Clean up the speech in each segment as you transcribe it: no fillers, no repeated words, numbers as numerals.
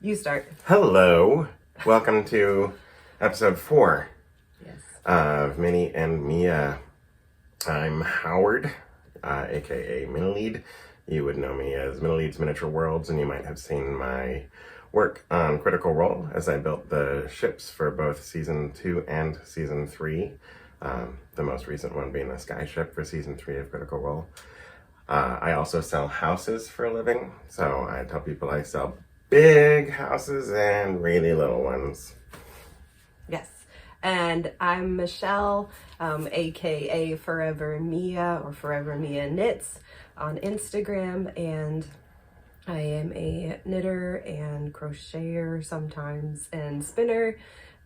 You start. Hello. Welcome to episode 4 Yes. of Minnie and Mia. I'm Howard, aka Minilead. You would know me as Minilead's Miniature Worlds, and you might have seen my work on Critical Role as I built the ships for both Season 2 and Season 3. The most recent one being the Sky Ship for Season 3 of Critical Role. I also sell houses for a living, so I tell people I sell big houses and really little ones. Yes. And I'm Michelle, aka Forever Mia or Forever Mia Knits on Instagram, and I am a knitter and crocheter sometimes, and spinner,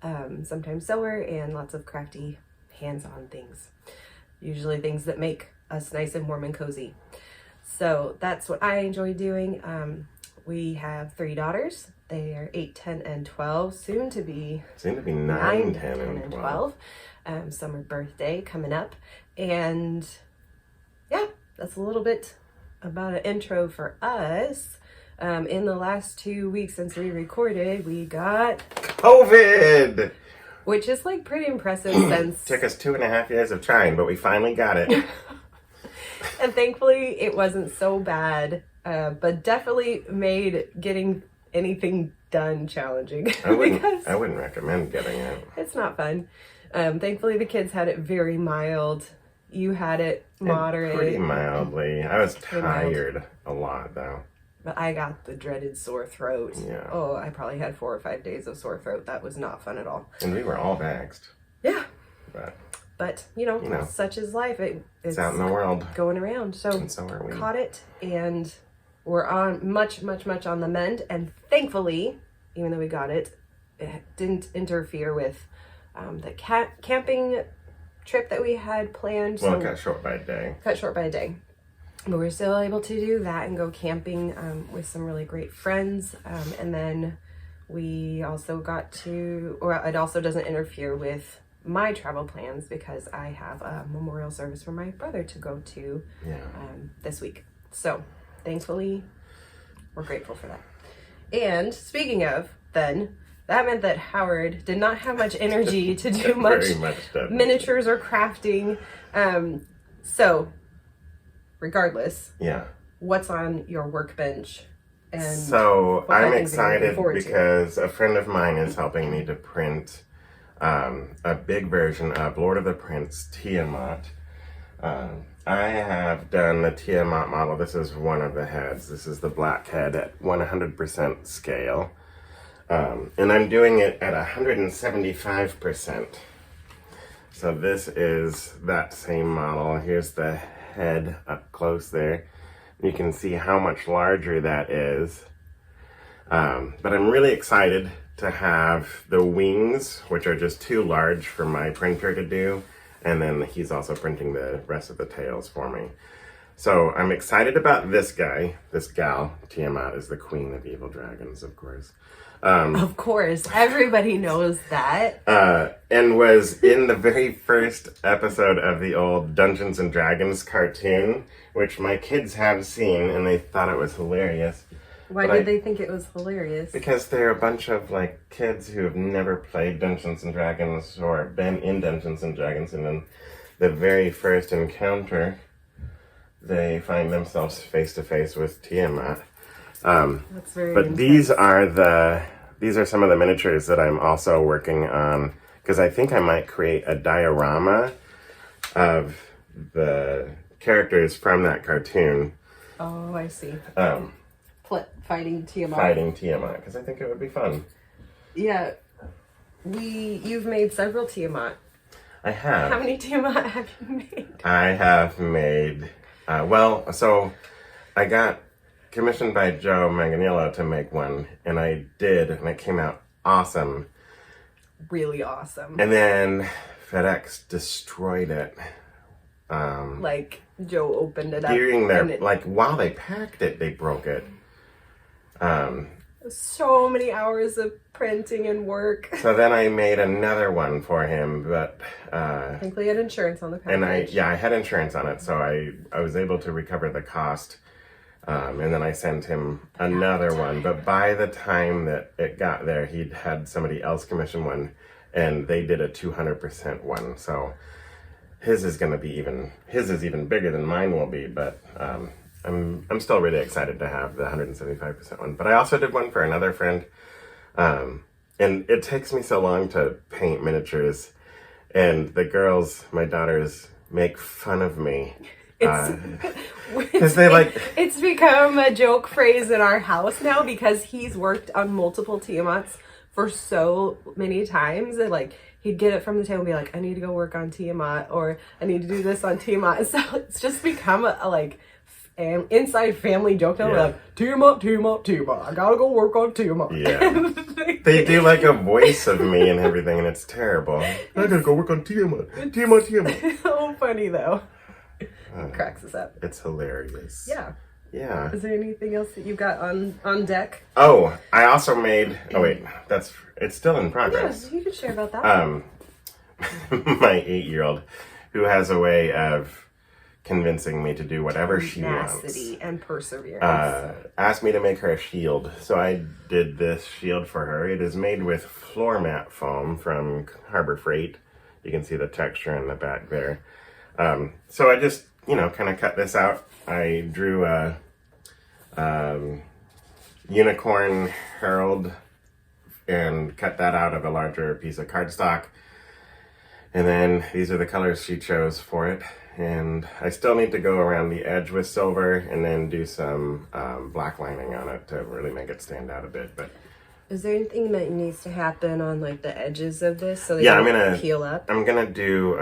sometimes sewer, and lots of crafty hands-on things. Usually things that make us nice and warm and cozy. So that's what I enjoy doing. We have 3 daughters. They are 8, 10, and 12, soon to be 9, 10, and 12. Summer birthday coming up. And yeah, that's a little bit about an intro for us. In the last 2 weeks since we recorded, we got COVID! Which is like pretty impressive since... Took us 2.5 years of trying, but we finally got it. And thankfully it wasn't so bad, but definitely made getting anything done challenging. I wouldn't recommend getting it. It's not fun. Thankfully the kids had it very mild. You had it moderate. Pretty mildly. I was tired a lot though. But I got the dreaded sore throat. Yeah. Oh, I probably had 4 or 5 days of sore throat. That was not fun at all. And we were all vaxxed. Yeah. But you know, such is life. it's out in the world. Going around. And so are we. Caught it, and we're on much on the mend. And thankfully, even though we got it, it didn't interfere with the camping trip that we had planned. Well, it got short by a day. But we're still able to do that and go camping with some really great friends. And then we also got to, or it also doesn't interfere with my travel plans because I have a memorial service for my brother to go to this week. So thankfully, we're grateful for that. And speaking of, then, that meant that Howard did not have much energy to do much miniatures or crafting. So regardless, what's on your workbench? And so I'm excited because a friend of mine is helping me to print a big version of Lord of the Prince Tiamat. I have done the Tiamat model. This is one of the heads. This is the black head at 100% scale. And I'm doing it at 175%. So this is that same model. Here's the head up close there. You can see how much larger that is. But I'm really excited to have the wings, which are just too large for my printer to do. And then he's also printing the rest of the tails for me. So I'm excited about this guy, this gal. Tiamat is the queen of evil dragons, of course. Of course, everybody knows that. And was in the very first episode of the old Dungeons and Dragons cartoon, which my kids have seen, and they thought it was hilarious. Why did they think it was hilarious? Because they're a bunch of kids who have never played Dungeons and Dragons or been in Dungeons and Dragons, and in the very first encounter, they find themselves face to face with Tiamat. That's very but intense. These are some of the miniatures that I'm also working on, because I think I might create a diorama of the characters from that cartoon. Oh, I see. Fighting Tiamat, because I think it would be fun. Yeah, you've made several Tiamat. I have. How many Tiamat have you made? I have made, so I got commissioned by Joe Manganiello to make one, and I did, and it came out awesome. Really awesome. And then FedEx destroyed it. Joe opened it up. During their, while they packed it, they broke it. So many hours of printing and work. So then I made another one for him, but thankfully I had insurance on the package. And I had insurance on it, so I was able to recover the cost And then I sent him another one. But by the time that it got there, he'd had somebody else commission one, and they did a 200% one. So his is even bigger than mine will be. But I'm still really excited to have the 175% one. But I also did one for another friend. And it takes me so long to paint miniatures. And the girls, my daughters, make fun of me. Because it's become a joke phrase in our house now because he's worked on multiple Tiamats for so many times that like he'd get it from the table and be like, I need to go work on Tiamat, or I need to do this on Tiamat. So it's just become a inside family joke now. Yeah. We're like, Tiamat, I gotta go work on Tiamat. Yeah. They do like a voice of me and everything, and it's terrible. I gotta go work on Tiamat. So funny though. Cracks us up. It's hilarious. Yeah. Yeah. Is there anything else that you got on deck? Oh, I also made. Oh wait, it's still in progress. Yeah, you could share about that. My 8-year-old, who has a way of convincing me to do whatever she wants. Tenacity and perseverance. Asked me to make her a shield, so I did this shield for her. It is made with floor mat foam from Harbor Freight. You can see the texture in the back there. So I just, kind of cut this out. I drew a unicorn herald and cut that out of a larger piece of cardstock. And then these are the colors she chose for it. And I still need to go around the edge with silver and then do some black lining on it to really make it stand out a bit. But is there anything that needs to happen on like the edges of this so they I'm don't gonna peel up? I'm gonna do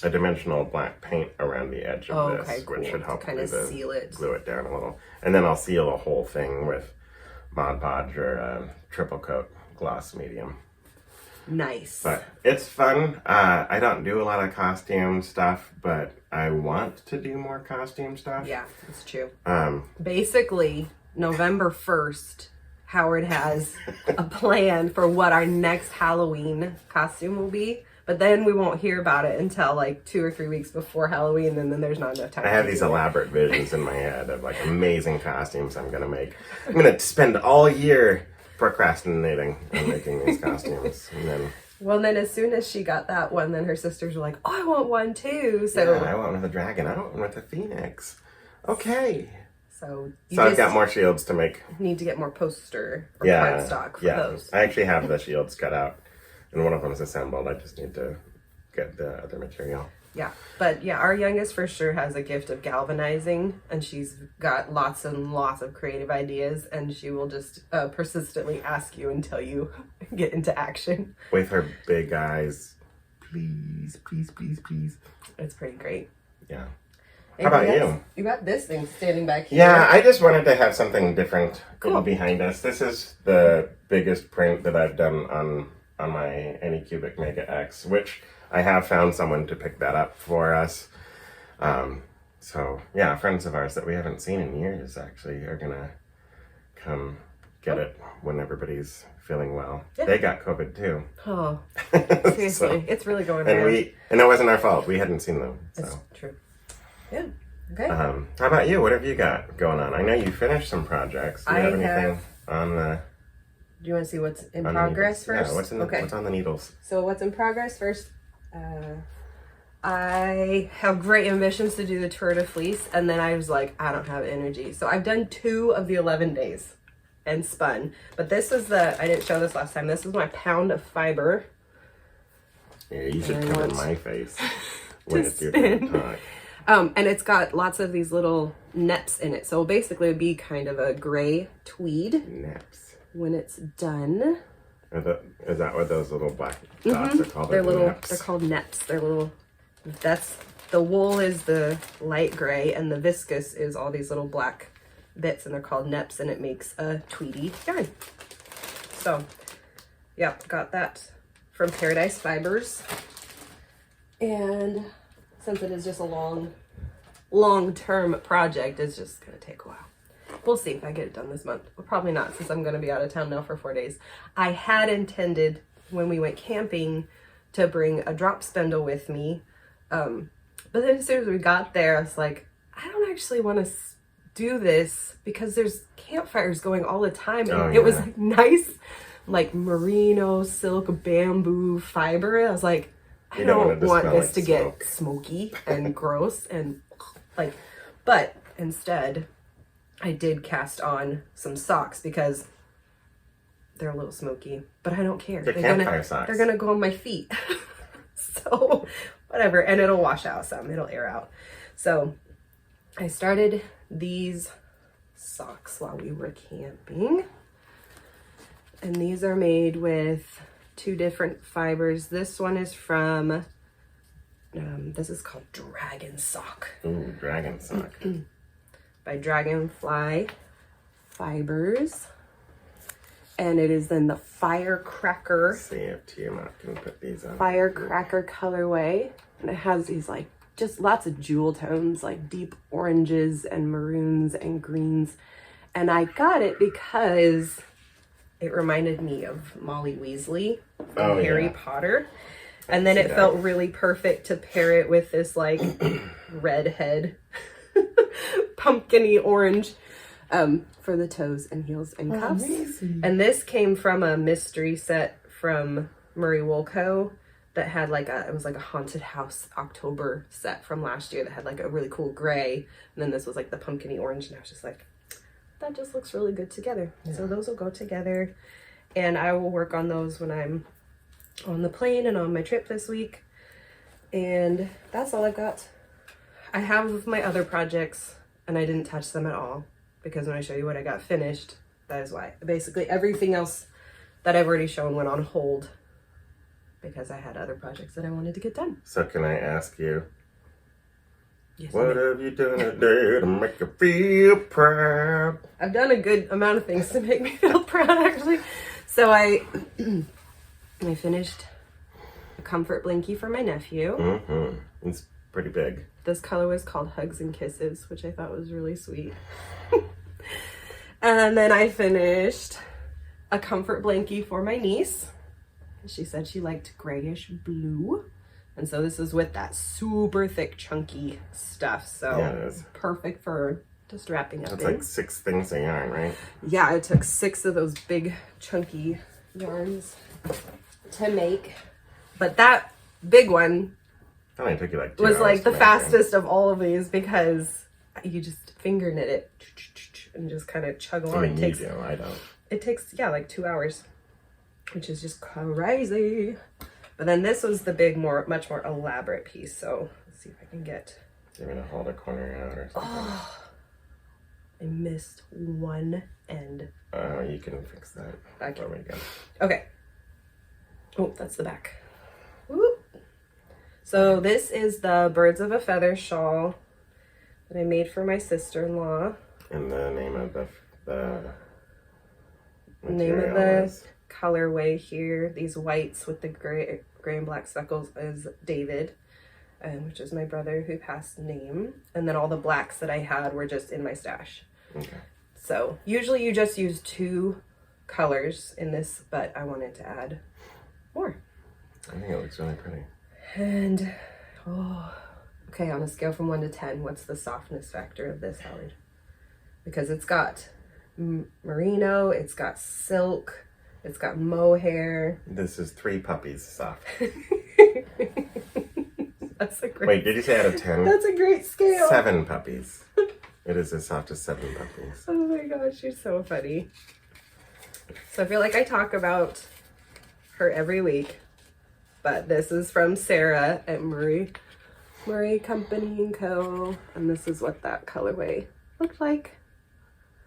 a dimensional black paint around the edge of this, cool. which should help kind of seal it. glue it down a little. And then I'll seal the whole thing with Mod Podge or triple coat gloss medium. Nice. But it's fun. I don't do a lot of costume stuff, but I want to do more costume stuff. Yeah, it's true. Basically, November 1st, Howard has a plan for what our next Halloween costume will be. But then we won't hear about it until like 2 or 3 weeks before Halloween, and then there's not enough time. I have these elaborate visions in my head of like amazing costumes I'm gonna make. I'm gonna spend all year procrastinating on making these costumes, and then. Well, then as soon as she got that one, then her sisters were like, "Oh, I want one too." So yeah, I want one with a dragon. I want one with a phoenix. Okay. So I've got more shields to make. Need to get more poster or cardstock for those. I actually have the shields cut out. And one of them is assembled. I just need to get the other material. Yeah. But yeah, our youngest for sure has a gift of galvanizing, and she's got lots and lots of creative ideas, and she will just persistently ask you until you get into action. With her big eyes. Please, please, please, please. It's pretty great. Yeah. How about you? You got this thing standing back here. Yeah, I just wanted to have something different behind us. This is the biggest print that I've done on my Anycubic Mega X, which I have found someone to pick that up for us. So yeah, friends of ours that we haven't seen in years actually are gonna come get it when everybody's feeling well. Yeah. They got COVID too. Oh, seriously, it's really going around. And it wasn't our fault. We hadn't seen them. So. That's true. Yeah. Okay. How about you? What have you got going on? I know you finished some projects. Do you have anything on the? Do you want to see what's in progress first? Yeah, what's on the needles? So what's in progress first? I have great ambitions to do the Tour de Fleece, and then I was like, I don't have energy. So I've done 2 of the 11 days and spun. But this is I didn't show this last time. This is my pound of fiber. Yeah, you should come in my face when it's your turn to talk. And it's got lots of these little neps in it. So basically it would be kind of a gray tweed. Neps. When it's done. Is that what those little black dots are called? They're little. Neps? They're called neps. They're little. The wool is the light gray, and the viscose is all these little black bits, and they're called neps, and it makes a tweedy yarn. So, yeah, got that from Paradise Fibers, and since it is just a long-term project, it's just gonna take a while. We'll see if I get it done this month. Well, probably not, since I'm going to be out of town now for 4 days. I had intended, when we went camping, to bring a drop spindle with me. But then as soon as we got there, I was like, I don't actually want to do this because there's campfires going all the time, and it was like nice, like merino silk bamboo fiber. I was like, I don't want this to get smoky and gross and like, but instead I did cast on some socks because they're a little smoky, but I don't care. They're gonna go on my feet. So whatever, and it'll wash out some, it'll air out. So I started these socks while we were camping, and these are made with 2 different fibers. This one is from this is called Dragon Sock. Ooh, Dragon Sock. By Dragonfly Fibers. And it is in the Firecracker. See if Tiamat can put these on. Firecracker colorway. And it has these like just lots of jewel tones, like deep oranges and maroons and greens. And I got it because it reminded me of Molly Weasley from Harry Potter. And then it felt really perfect to pair it with this like redhead, pumpkin-y orange for the toes and heels and cuffs. Amazing. And this came from a mystery set from Murray Woolco that had like it was like a haunted house October set from last year that had like a really cool gray. And then this was like the pumpkin-y orange. And I was just like, that just looks really good together. Yeah. So those will go together. And I will work on those when I'm on the plane and on my trip this week. And that's all I've got. I have my other projects and I didn't touch them at all because when I show you what I got finished, that is why. Basically everything else that I've already shown went on hold because I had other projects that I wanted to get done. So can I ask you, yes, what have you done today to make you feel proud? I've done a good amount of things to make me feel proud, actually. So I finished a comfort blankie for my nephew. Mm-hmm. It's pretty big. This color was called Hugs and Kisses, which I thought was really sweet. And then I finished a comfort blankie for my niece. She said she liked grayish blue. And so this is with that super thick, chunky stuff. So yeah, it is perfect for just wrapping up. It's like 6 things of yarn, right? Yeah, it took 6 of those big, chunky yarns to make. But that big one only took you like 2 was hours like the fastest of all of these because you just finger knit it and just kind of chug along. I mean, you do, I don't. It takes, yeah, like 2 hours, which is just crazy. But then this was the big, much more elaborate piece. So let's see if I can get. You're gonna hold a corner out or something. Oh, I missed one end. Oh, you can fix that. Okay. There we go. Okay. Oh, that's the back. Whoop. So this is the Birds of a Feather shawl that I made for my sister-in-law. And the name of the colorway here, these whites with the gray and black speckles, is David, which is my brother who passed name. And then all the blacks that I had were just in my stash. Okay. So usually you just use 2 colors in this, but I wanted to add more. I think it looks really pretty. And, okay, on a scale from 1 to 10, what's the softness factor of this, Howard? Because it's got merino, it's got silk, it's got mohair. This is 3 puppies soft. That's a great. Wait, did you say out of 10? That's a great scale. 7 puppies. It is as soft as 7 puppies. Oh my gosh, you're so funny. So I feel like I talk about her every week, but this is from Sarah at Murray Company & Co. And this is what that colorway looked like.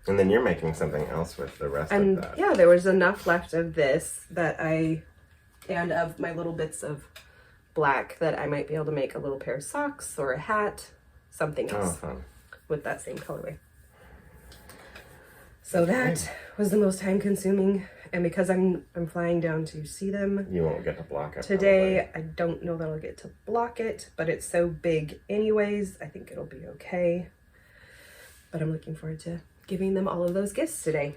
And then you're making something else with the rest of that. Yeah, there was enough left of this and of my little bits of black that I might be able to make a little pair of socks or a hat, something else with that same colorway. So that was the most time consuming. And because I'm flying down to see them, you won't get to block it today. Probably. I don't know that I'll get to block it, but it's so big anyways. I think it'll be okay. But I'm looking forward to giving them all of those gifts today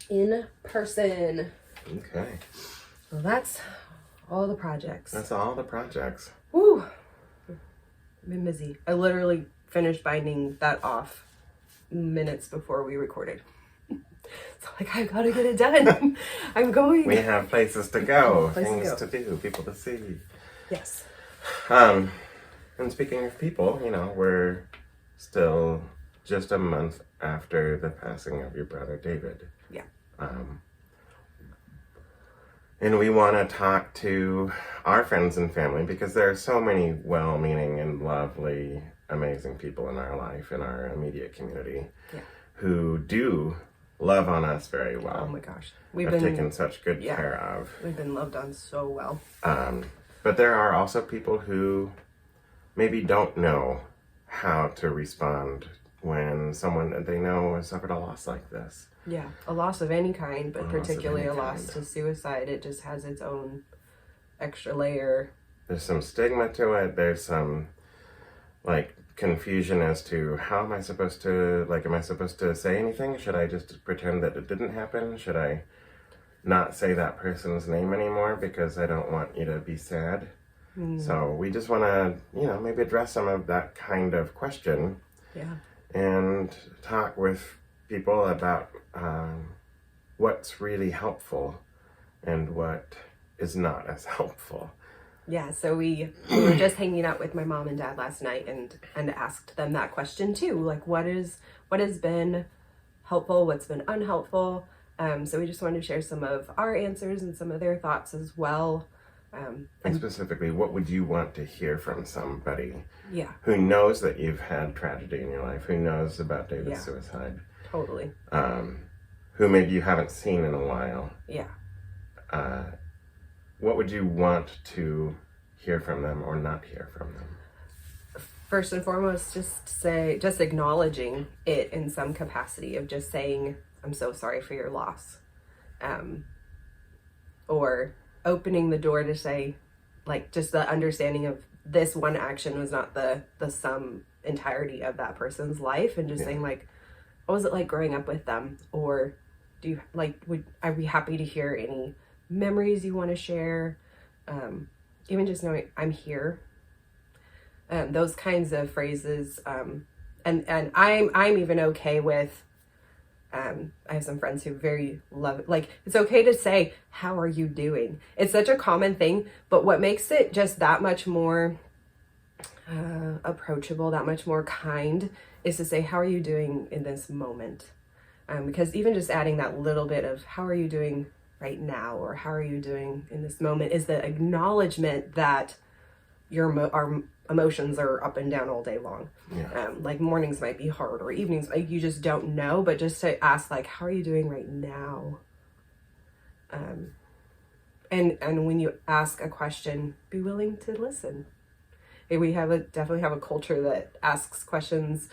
in person. Okay. Well, that's all the projects. That's all the projects. Woo! I've been busy. I literally finished binding that off minutes before we recorded. So like, I gotta get it done. I'm going. We have places to go, things to do, people to see. Yes. And speaking of people, we're still just a month after the passing of your brother David. Yeah. And we want to talk to our friends and family because there are so many well-meaning and lovely, amazing people in our life, in our immediate community, who do love on us very well. Oh my gosh. We've been taken such good care of. We've been loved on so well. But there are also people who maybe don't know how to respond when someone that they know has suffered a loss like this. Yeah, a loss of any kind, but particularly a loss to suicide. It just has its own extra layer. There's some stigma to it. There's some, confusion as to how am I supposed to say anything? Should I just pretend that it didn't happen? Should I not say that person's name anymore because I don't want you to be sad? So we just want to, maybe address some of that kind of question. Yeah. And talk with people about what's really helpful and what is not as helpful. Yeah, so we were just hanging out with my mom and dad last night and asked them that question too. Like, what has been helpful, what's been unhelpful? So we just wanted to share some of our answers and some of their thoughts as well. And specifically, what would you want to hear from somebody who knows that you've had tragedy in your life, who knows about David's suicide? Totally. Who maybe you haven't seen in a while. Yeah. What would you want to hear from them or not hear from them? First and foremost, just acknowledging it in some capacity of just saying, I'm so sorry for your loss. Or opening the door to say, just the understanding of this one action was not the sum entirety of that person's life, and just saying, what was it like growing up with them? Or do you, are we happy to hear any memories you want to share? Even just knowing I'm here. Those kinds of phrases. And I'm even okay with, I have some friends who very love it. It's okay to say, how are you doing? It's such a common thing, but what makes it just that much more approachable, that much more kind, is to say, how are you doing in this moment? Because even just adding that little bit of how are you doing right now, or how are you doing in this moment, is the acknowledgement that our emotions are up and down all day long. Mornings might be hard, or evenings, you just don't know, but just to ask, how are you doing right now? And when you ask a question, be willing to listen. We definitely have a culture that asks questions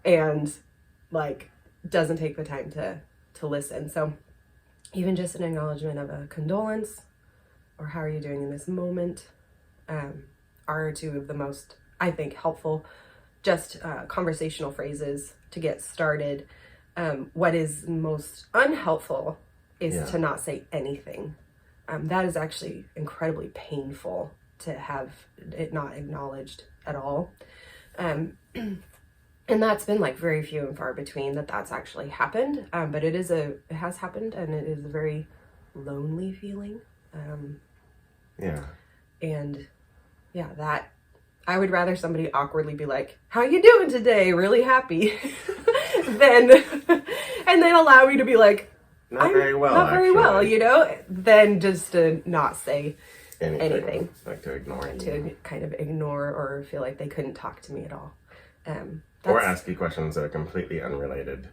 and doesn't take the time to listen. So even just an acknowledgement of a condolence, or how are you doing in this moment, are two of the most, I think, helpful just conversational phrases to get started. What is most unhelpful is to not say anything. That is actually incredibly painful to have it not acknowledged at all. And that's been very few and far between that's actually happened. But it has happened, and it is a very lonely feeling. And that I would rather somebody awkwardly be like, how you doing today? Really happy. And then allow me to be like, not very well, than just to not say anything. To ignore you. To kind of ignore or feel like they couldn't talk to me at all. Or ask you questions that are completely unrelated.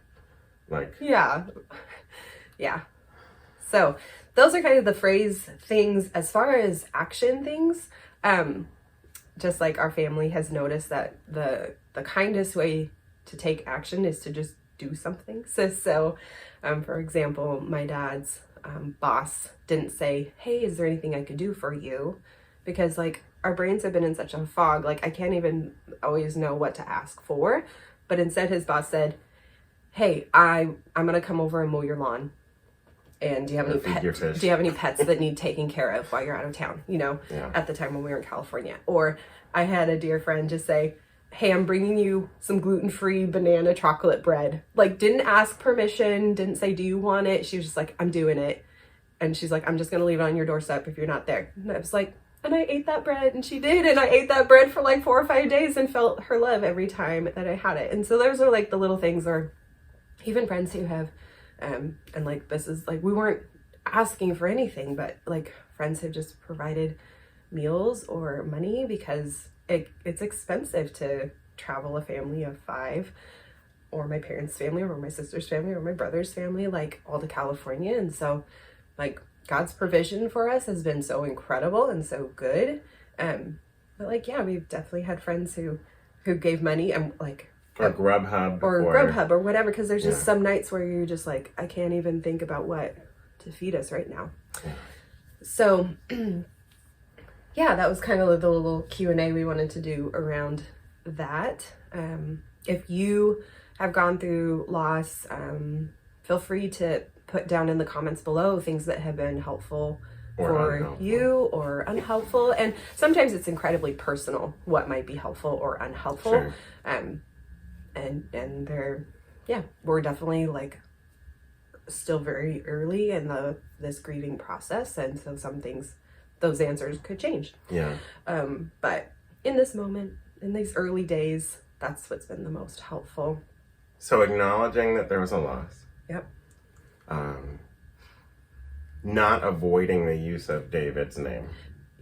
Yeah. So those are kind of the phrase things. As far as action things, just our family has noticed that the kindest way to take action is to just do something. So for example, my dad's boss didn't say, hey, is there anything I could do for you? Because our brains have been in such a fog, I can't even always know what to ask for. But instead his boss said, hey, I'm gonna come over and mow your lawn. And do you have any pets that need taking care of while you're out of town? At the time when we were in California. Or I had a dear friend just say, hey, I'm bringing you some gluten-free banana chocolate bread. Like, didn't ask permission, didn't say, do you want it? She was just like, I'm doing it. And she's like, I'm just going to leave it on your doorstep if you're not there. And I was like, and I ate that bread, and she did. And I ate that bread for like 4 or 5 days and felt her love every time that I had it. And so those are like the little things, or even friends who have, and like, this is like, we weren't asking for anything, but like friends have just provided meals or money because it's expensive to travel a family of 5, or my parents' family, or my sister's family, or my brother's family, like all to California. And so like God's provision for us has been so incredible and so good. But like, yeah, we've definitely had friends who gave money, and like, or Grubhub or whatever, because there's just some nights where you're just like, I can't even think about what to feed us right now. Yeah. So yeah, that was kind of the little Q&A we wanted to do around that. If you have gone through loss, feel free to put down in the comments below things that have been helpful for you or unhelpful. And sometimes it's incredibly personal what might be helpful or unhelpful. Sure. And they're, yeah, we're definitely like still very early in this grieving process. And so some things, those answers could change. Yeah. But in this moment, in these early days, that's what's been the most helpful. So acknowledging that there was a loss. Yep. Not avoiding the use of David's name.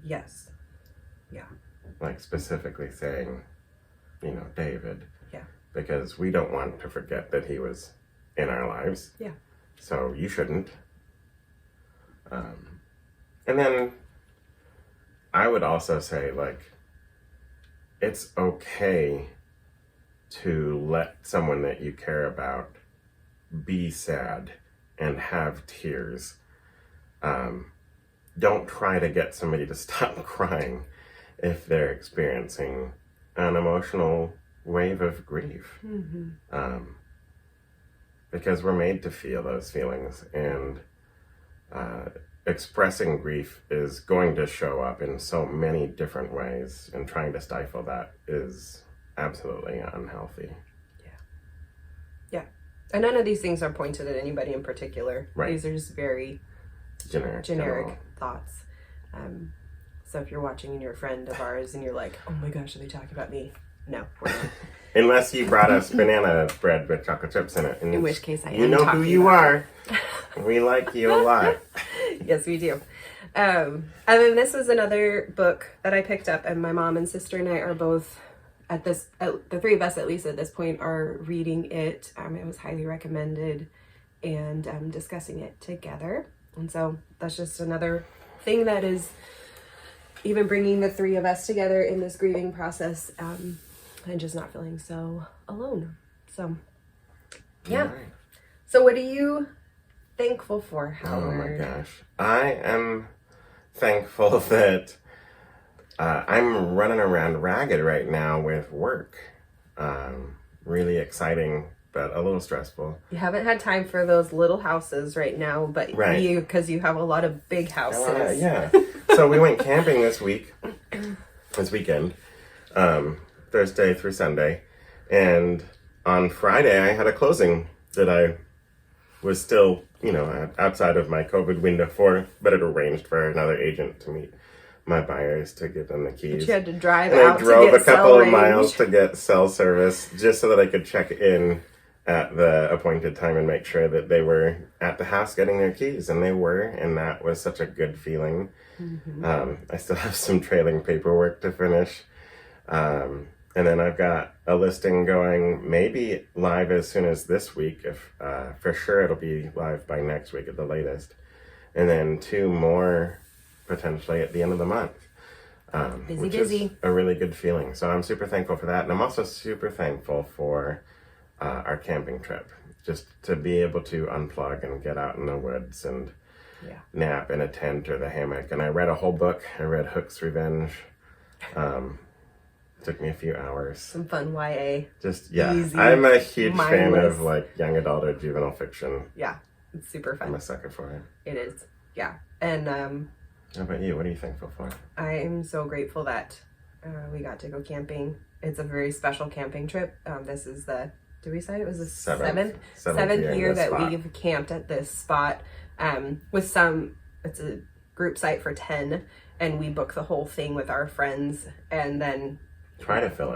Yes. Yeah. Like specifically saying, David. Yeah. Because we don't want to forget that he was in our lives. Yeah. So you shouldn't. And then I would also say, like, it's okay to let someone that you care about be sad and have tears. Don't try to get somebody to stop crying if they're experiencing an emotional wave of grief. Mm-hmm. Because we're made to feel those feelings, and expressing grief is going to show up in so many different ways, and trying to stifle that is absolutely unhealthy. Yeah. And none of these things are pointed at anybody in particular. Right. These are just very generic thoughts. So if you're watching and you're a friend of ours and you're like, oh my gosh, are they talking about me? No, we're not. Unless you brought us banana bread with chocolate chips in it. In which case I am. You know who you are. We like you a lot. Yes, we do. And then this was another book that I picked up, and my mom and sister and I are both the 3 of us at least at this point are reading it. It was highly recommended, and discussing it together. And so that's just another thing that is even bringing the 3 of us together in this grieving process, and just not feeling so alone. So, yeah. Right. So what are you thankful for, Howard? Oh my gosh. I am thankful that I'm running around ragged right now with work. Really exciting, but a little stressful. You haven't had time for those little houses right now, but because you have a lot of big houses. Yeah. So we went camping this weekend, Thursday through Sunday. And on Friday, I had a closing that I was still, outside of my COVID window for, but it arranged for another agent to meet my buyers to give them the keys. But you had to drive and out I drove to get a couple of range. miles to get cell service just so that I could check in at the appointed time and make sure that they were at the house getting their keys, and they were, and that was such a good feeling. Mm-hmm. I still have some trailing paperwork to finish. And then I've got a listing going maybe live as soon as this week. If for sure it'll be live by next week at the latest. And then 2 more potentially at the end of the month. Which is a really good feeling. So I'm super thankful for that. And I'm also super thankful for our camping trip. Just to be able to unplug and get out in the woods and nap in a tent or the hammock. And I read a whole book. I read Hook's Revenge. Took me a few hours. Some fun YA. Just, easy, I'm a huge fan of young adult or juvenile fiction. Yeah, it's super fun. I'm a sucker for it. It is, yeah. And how about you? What are you thankful for? I am so grateful that we got to go camping it's a very special camping trip. This is did we say it was the seventh year that we've camped at this spot, it's a group site for 10, and we book the whole thing with our friends and then we try to fill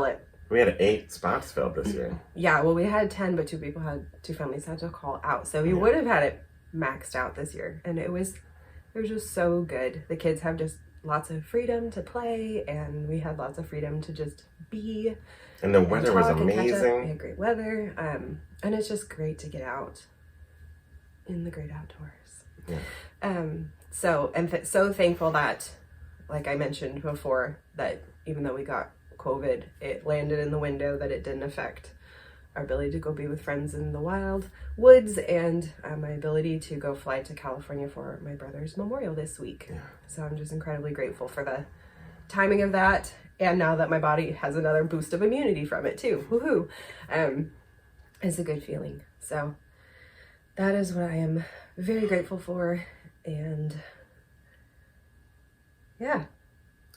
it. We had 8 spots filled this year. Yeah, well, we had 10, but two families had to call out. So we would have had it maxed out this year. And it was just so good. The kids have just lots of freedom to play, and we had lots of freedom to just be. And the weather was amazing. We had great weather. And it's just great to get out in the great outdoors. Yeah. So thankful that, like I mentioned before, that even though we got COVID, it landed in the window, that it didn't affect our ability to go be with friends in the wild woods, and my ability to go fly to California for my brother's memorial this week. Yeah. So I'm just incredibly grateful for the timing of that, and now that my body has another boost of immunity from it too. Woohoo! It's a good feeling. So that is what I am very grateful for, and yeah.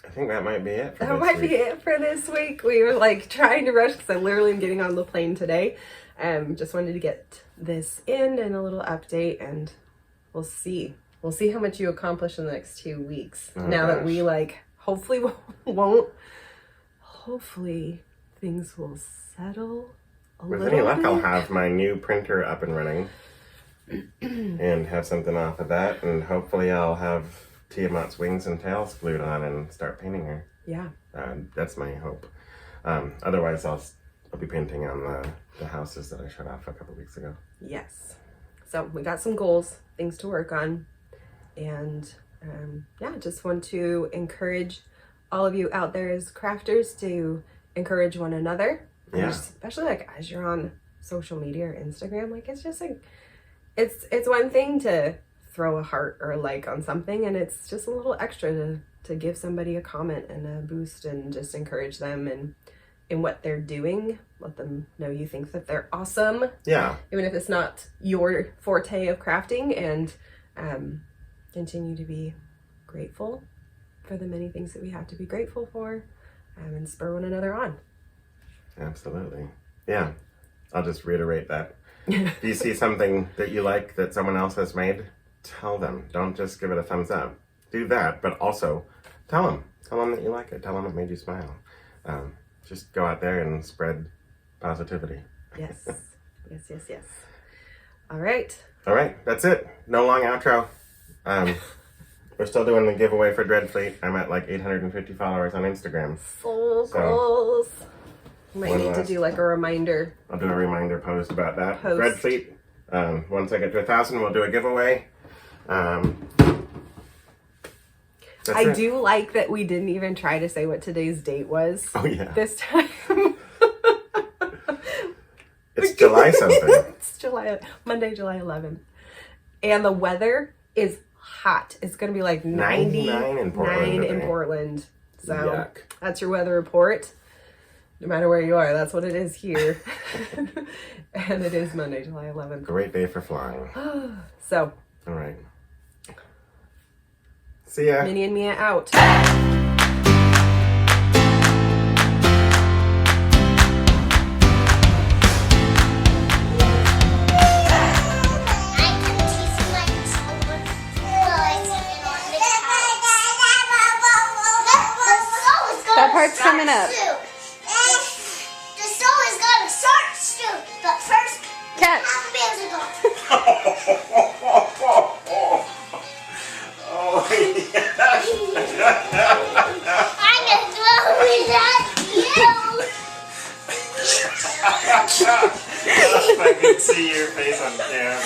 I think that might be it for this week. We were like trying to rush because I literally am getting on the plane today. Just wanted to get this in and a little update, and we'll see. We'll see how much you accomplish in the next 2 weeks. That we hopefully things will settle a little bit. With any luck, I'll have my new printer up and running and have something off of that, and hopefully I'll have Tiamat's wings and tails glued on and start painting her. Yeah. That's my hope. Otherwise, I'll be painting on the houses that I shut off a couple weeks ago. Yes. So we got some goals, things to work on. And just want to encourage all of you out there as crafters to encourage one another. Yeah. Especially as you're on social media or Instagram, it's just it's one thing to throw a heart or a like on something, and it's just a little extra to give somebody a comment and a boost and just encourage them and in what they're doing. Let them know you think that they're awesome. Yeah. Even if it's not your forte of crafting, and continue to be grateful for the many things that we have to be grateful for, and spur one another on. Absolutely. Yeah. I'll just reiterate that. If you see something that you like that someone else has made, tell them. Don't just give it a thumbs up. Do that, but also tell them. Tell them that you like it. Tell them it made you smile. Just go out there and spread positivity. Yes. Yes. All right. That's it. No long outro. We're still doing the giveaway for Dreadfleet. I'm at 850 followers on Instagram. Full goals. Might need to do a reminder. I'll do a reminder post about that. Dreadfleet. Once I get to 1,000, we'll do a giveaway. I do like that we didn't even try to say what today's date was. Oh, yeah. This time. It's July something. It's Monday, July 11th. And the weather is hot. It's going to be 99 in Portland. So Yuck. That's your weather report. No matter where you are, that's what it is here. And it is Monday, July 11th. Great day for flying. So. All right. See ya. Minnie and Mia out. That part's coming up. The show is gonna start soon, but first, Catch. musical. Oh, yes. I'm gonna throw it at you. I can see your face on camera.